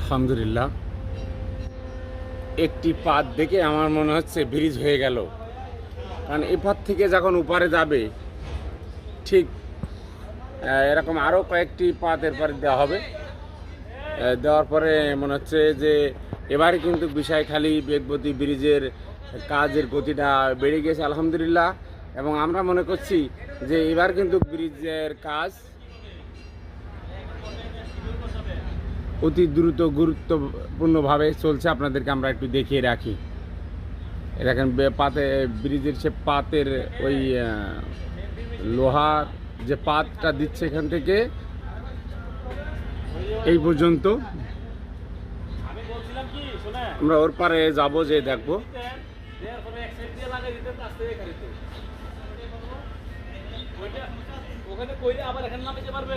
আলহামদুলিল্লাহ, একটি পাত দেখে আমার মনে হচ্ছে ব্রিজ হয়ে গেল। কারণ এপার থেকে যখন উপারে যাবে ঠিক এরকম আরও কয়েকটি পাত এরপরে দেওয়া হবে। দেওয়ার পরে মনে হচ্ছে যে এবারে কিন্তু বিষয়খালী বেগবতী ব্রিজের কাজের গতিটা বেড়ে গেছে আলহামদুলিল্লাহ। এবং আমরা মনে করছি যে এবার কিন্তু ব্রিজের কাজ অতি দ্রুত গুরুত্বপূর্ণভাবে চলছে। আপনাদেরকে আমরা একটু দেখিয়ে রাখি। দেখেন পাতে ব্রিজের সে পাতের ওই লোহার যে পাতটা দিচ্ছে এখান থেকে এই পর্যন্ত। আমরা ওর পারে যাবো, যে দেখবো। ওখানে কইলে আবার এখানে নামাইতে পারবে।